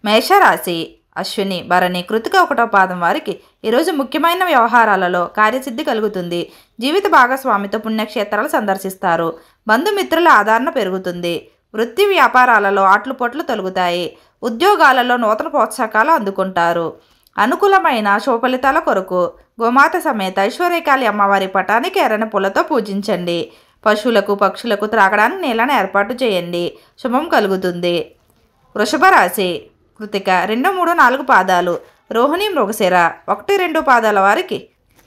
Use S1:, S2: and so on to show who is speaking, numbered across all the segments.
S1: మేషరాశి అశ్విని భరణి కృతిక 1వ పాదం వారికి ఈరోజు ముఖ్యమైన వ్యవహారాలలో కార్యసిద్ధి కలుగుతుంది. జీవిత భాగస్వామితో పుణ్యక్షేత్రాలు సందర్శిస్తారు. బంధుమిత్రుల ఆదరణ పెరుగుతుంది. వృత్తి వ్యాపారాలలో ఆట్లుపోట్లు తొలగుతాయి. ఉద్యోగాలలో నూతన ప్రోత్సాహకాలు అందుకుంటారు. అనుకూలమైన శుభఫలితాల కొరకు గోమాత సమేత ఐశ్వర్యకాళి అమ్మవారి పటానికి ఎర్రని పూలతో పూజించండి. పశువులకు పక్షులకు త్రాగడానికి నీళ్లను ఏర్పాటు చేయండి. శుభం కలుగుతుంది. వృషభ రాశి కృతిక 2, 3, 4 పాదాలు, రోహిణి మృగశిర 1, 2 పాదాల వారికి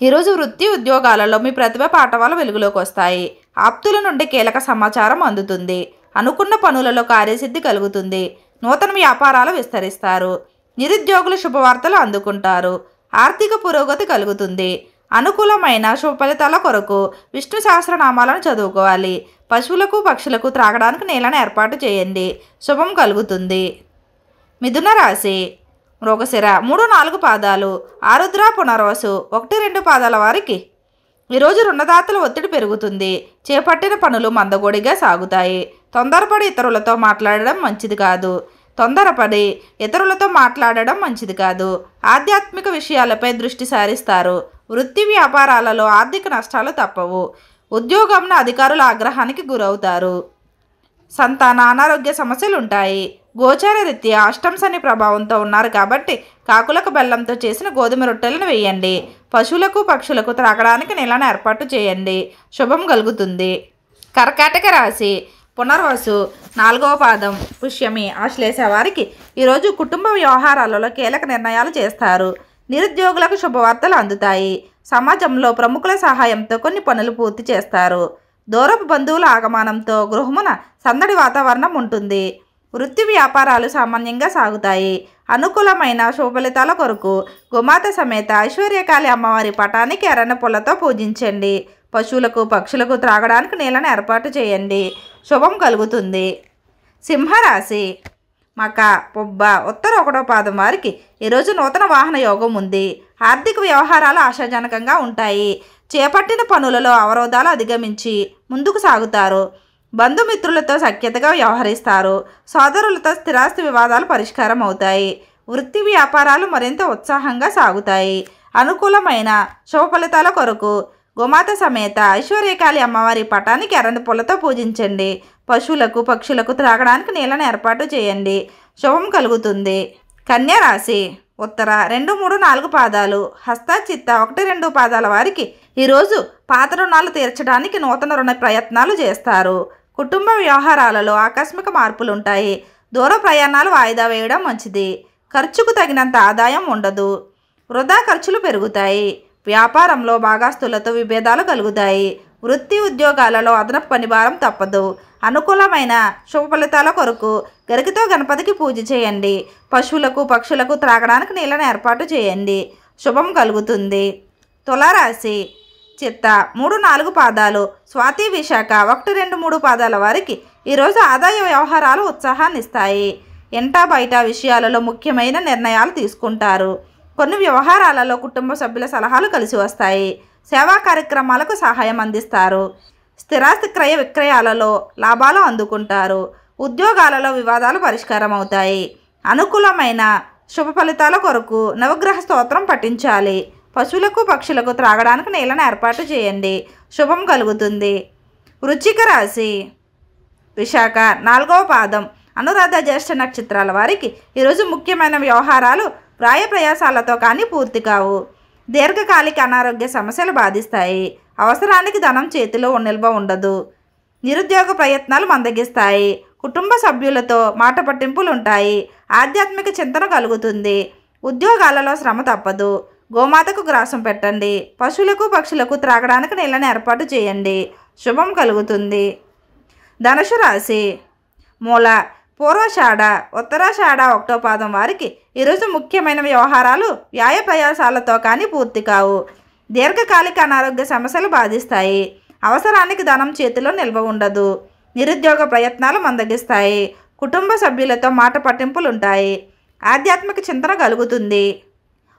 S1: ఈరోజు వృత్తి ఉద్యోగాలలో మీ ప్రతిభ పాఠవాలు వెలుగులోకి వస్తాయి. ఆప్తుల నుండి కీలక సమాచారం అందుతుంది. అనుకున్న పనులలో కార్యసిద్ధి కలుగుతుంది. నూతన వ్యాపారాలు విస్తరిస్తారు. నిరుద్యోగులు శుభవార్తలు అందుకుంటారు. ఆర్థిక పురోగతి కలుగుతుంది. అనుకూలమైన శుభ ఫలితాల కొరకు విష్ణు సహస్రనామాలను చదువుకోవాలి. పశువులకు పక్షులకు త్రాగడానికి నీళ్లను ఏర్పాటు చేయండి. శుభం కలుగుతుంది. మిథున రాశి మృగశిర 3, 4 పాదాలు, ఆరుద్ర పునర్వసు 1, 2 పాదాల వారికి ఈరోజు రుణదాతల ఒత్తిడి పెరుగుతుంది. చేపట్టిన పనులు మందగోడిగా సాగుతాయి. తొందరపడి ఇతరులతో మాట్లాడడం మంచిది కాదు. ఆధ్యాత్మిక విషయాలపై దృష్టి సారిస్తారు. వృత్తి వ్యాపారాలలో ఆర్థిక నష్టాలు తప్పవు. ఉద్యోగంలో అధికారుల ఆగ్రహానికి గురవుతారు. సంతాన అనారోగ్య సమస్యలు ఉంటాయి. గోచార రీత్యా అష్టమ శని ప్రభావంతో ఉన్నారు కాబట్టి కాకులకు బెల్లంతో చేసిన గోధుమ రొట్టెలను వేయండి. పశువులకు పక్షులకు త్రాగడానికి నీళ్లను ఏర్పాటు చేయండి. శుభం కలుగుతుంది. కర్కాటక రాశి పునర్వసు 4వ పాదం, పుష్యమి ఆశ్లేష వారికి ఈరోజు కుటుంబ వ్యవహారాలలో కీలక నిర్ణయాలు చేస్తారు. నిరుద్యోగులకు శుభవార్తలు అందుతాయి. సమాజంలో ప్రముఖుల సహాయంతో కొన్ని పనులు పూర్తి చేస్తారు. దూరపు బంధువుల ఆగమనంతో గృహమున సందడి వాతావరణం ఉంటుంది. వృత్తి వ్యాపారాలు సామాన్యంగా సాగుతాయి. అనుకూలమైన శుభఫలితాల కొరకు గోమాత సమేత ఐశ్వర్యకాళి అమ్మవారి పటానికి ఎర్రని పూలతో పూజించండి. పశువులకు పక్షులకు త్రాగడానికి నీళ్లను ఏర్పాటు చేయండి. శుభం కలుగుతుంది. సింహరాశి మక పుబ్బ ఉత్తర 1వ పాదం వారికి ఈరోజు నూతన వాహన యోగం ఉంది. ఆర్థిక వ్యవహారాలు ఆశాజనకంగా ఉంటాయి. చేపట్టిన పనులలో అవరోధాలు అధిగమించి ముందుకు సాగుతారు. బంధుమిత్రులతో సఖ్యతగా వ్యవహరిస్తారు. సోదరులతో స్థిరాస్తి వివాదాలు పరిష్కారం అవుతాయి. వృత్తి వ్యాపారాలు మరింత ఉత్సాహంగా సాగుతాయి. అనుకూలమైన శుభ ఫలితాల కొరకు గోమాత సమేత ఐశ్వర్యకాళి అమ్మవారి పటానికి ఎర్రని పూలతో పూజించండి. పశువులకు పక్షులకు త్రాగడానికి నీళ్లను ఏర్పాటు చేయండి. శుభం కలుగుతుంది. కన్యా రాశి ఉత్తర 2, 3, 4 పాదాలు, హస్త చిత్త 1, 2 పాదాల వారికి ఈరోజు పాత రుణాలు తీర్చడానికి నూతన రుణ ప్రయత్నాలు చేస్తారు. కుటుంబ వ్యవహారాలలో ఆకస్మిక మార్పులుంటాయి. దూర ప్రయాణాలు వాయిదా వేయడం మంచిది. ఖర్చుకు తగినంత ఆదాయం ఉండదు. వృధా ఖర్చులు పెరుగుతాయి. వ్యాపారంలో భాగస్తులతో విభేదాలు కలుగుతాయి. వృత్తి ఉద్యోగాలలో అదనపు పనిభారం తప్పదు. అనుకూలమైన శుభ ఫలితాల కొరకు గరికతో గణపతికి పూజ చేయండి. పశువులకు పక్షులకు త్రాగడానికి నీళ్లను ఏర్పాటు చేయండి. శుభం కలుగుతుంది. తులారాశి చిత్త 3, 4 పాదాలు, స్వాతి విశాఖ 1, 2, 3 పాదాల వారికి ఈరోజు ఆదాయ వ్యవహారాలు ఉత్సాహాన్ని ఇస్తాయి. ఇంటా బయట విషయాలలో ముఖ్యమైన నిర్ణయాలు తీసుకుంటారు. కొన్ని వ్యవహారాలలో కుటుంబ సభ్యుల సలహాలు కలిసి వస్తాయి. సేవా కార్యక్రమాలకు సహాయం అందిస్తారు. స్థిరాస్తి క్రయ విక్రయాలలో లాభాలు అందుకుంటారు. ఉద్యోగాలలో వివాదాలు పరిష్కారం అవుతాయి. అనుకూలమైన శుభ ఫలితాల కొరకు నవగ్రహ స్తోత్రం పఠించాలి. పశువులకు పక్షులకు త్రాగడానికి నీళ్లను ఏర్పాటు చేయండి. శుభం కలుగుతుంది. వృశ్చిక రాశి విశాఖ 4వ పాదం, అనురాధ జ్యేష్ఠ నక్షత్రాల వారికి ఈరోజు ముఖ్యమైన వ్యవహారాలు ప్రాయ ప్రయాసాలతో కానీ పూర్తి కావు. దీర్ఘకాలిక అనారోగ్య సమస్యలు బాధిస్తాయి. అవసరానికి ధనం చేతిలో నిల్వ ఉండదు. నిరుద్యోగ ప్రయత్నాలు మందగిస్తాయి. కుటుంబ సభ్యులతో మాట పట్టింపులు ఉంటాయి. ఆధ్యాత్మిక చింతన కలుగుతుంది. ఉద్యోగాలలో శ్రమ తప్పదు. గోమాతకు గ్రాసం పెట్టండి. పశువులకు పక్షులకు త్రాగడానికి నీళ్లను ఏర్పాటు చేయండి. శుభం కలుగుతుంది. ధనుసు రాశి మూల పూర్వషాఢ ఉత్తరాషాఢ 1వ పాదం వారికి ఈరోజు ముఖ్యమైన వ్యవహారాలు వ్యాయ ప్రయాసాలతో కానీ పూర్తి కావు. దీర్ఘకాలిక అనారోగ్య సమస్యలు బాధిస్తాయి. అవసరానికి ధనం చేతిలో నిల్వ ఉండదు. నిరుద్యోగ ప్రయత్నాలు మందగిస్తాయి. కుటుంబ సభ్యులతో మాట పట్టింపులు ఉంటాయి. ఆధ్యాత్మిక చింతన కలుగుతుంది.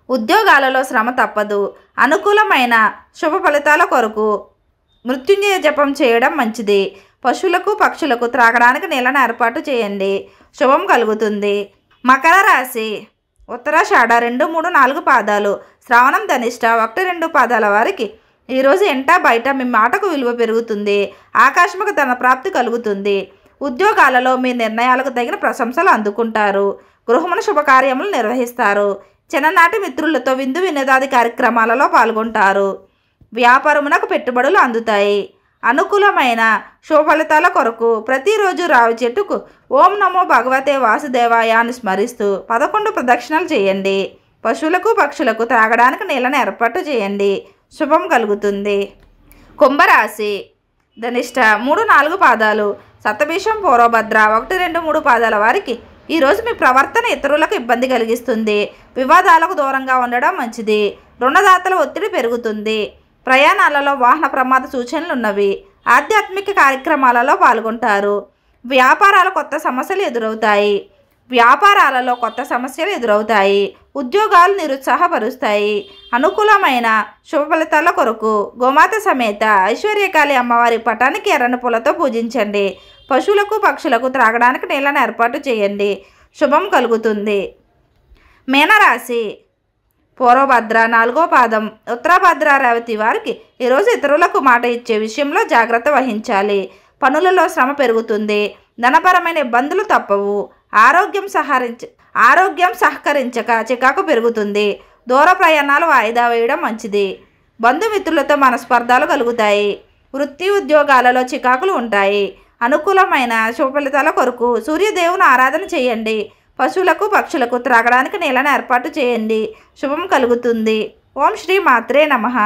S1: ఉద్యోగాలలో శ్రమ తప్పదు. అనుకూలమైన శుభ ఫలితాల కొరకు మృత్యుంజయ జపం చేయడం మంచిది. పశువులకు పక్షులకు త్రాగడానికి నీళ్లను ఏర్పాటు చేయండి. శుభం కలుగుతుంది. మకర రాశి ఉత్తరాషాఢ 2, 3, 4 పాదాలు, శ్రావణం ధనిష్ట 1, 2 పాదాల వారికి ఈరోజు ఎంట బయట మీ మాటకు విలువ పెరుగుతుంది. ఆకస్మిక ధన ప్రాప్తి కలుగుతుంది. ఉద్యోగాలలో మీ నిర్ణయాలకు తగిన ప్రశంసలు అందుకుంటారు. గృహమున శుభకార్యములు నిర్వహిస్తారు. చిన్ననాటి మిత్రులతో విందు వినోదాది కార్యక్రమాలలో పాల్గొంటారు. వ్యాపారమునకు పెట్టుబడులు అందుతాయి. అనుకూలమైన శుభ ఫలితాల కొరకు ప్రతిరోజు రావి చెట్టుకు ఓం నమో భగవతే వాసుదేవాయ అని స్మరిస్తూ 11 ప్రదక్షిణలు చేయండి. పశువులకు పక్షులకు త్రాగడానికి నీళ్ళను ఏర్పాటు చేయండి. శుభం కలుగుతుంది. కుంభరాశి ధనిష్ట 3, 4 పాదాలు, శతభిషం పూర్వభద్ర 1, 2, 3 పాదాల వారికి ఈరోజు మీ ప్రవర్తన ఇతరులకు ఇబ్బంది కలిగిస్తుంది. వివాదాలకు దూరంగా ఉండడం మంచిది. రుణదాతల ఒత్తిడి పెరుగుతుంది. ప్రయాణాలలో వాహన ప్రమాద సూచనలు ఉన్నవి. ఆధ్యాత్మిక కార్యక్రమాలలో పాల్గొంటారు. వ్యాపారాలలో కొత్త సమస్యలు ఎదురవుతాయి. ఉద్యోగాలు నిరుత్సాహపరుస్తాయి. అనుకూలమైన శుభ ఫలితాల కొరకు గోమాత సమేత ఐశ్వర్యకాళి అమ్మవారి పటానికి ఎర్రని పూలతో పూజించండి. పశువులకు పక్షులకు త్రాగడానికి నీళ్ళను ఏర్పాటు చేయండి. శుభం కలుగుతుంది. మీనరాశి పూర్వభద్ర 4వ పాదం, ఉత్తరభద్ర రేవతి వారికి ఈరోజు ఇతరులకు మాట ఇచ్చే విషయంలో జాగ్రత్త వహించాలి. పనులలో శ్రమ పెరుగుతుంది. ధనపరమైన ఇబ్బందులు తప్పవు. ఆరోగ్యం సహకరించక చికాకు పెరుగుతుంది. దూర ప్రయాణాలు వాయిదా వేయడం మంచిది. బంధుమిత్రులతో మనస్పర్ధాలు కలుగుతాయి. వృత్తి ఉద్యోగాలలో చికాకులు ఉంటాయి. అనుకూలమైన శుభ ఫలితాల కొరకు సూర్యదేవుని ఆరాధన చేయండి. పశువులకు పక్షులకు త్రాగడానికి నీళ్ళను ఏర్పాటు చేయండి. శుభం కలుగుతుంది. ఓం శ్రీ మాత్రే నమః.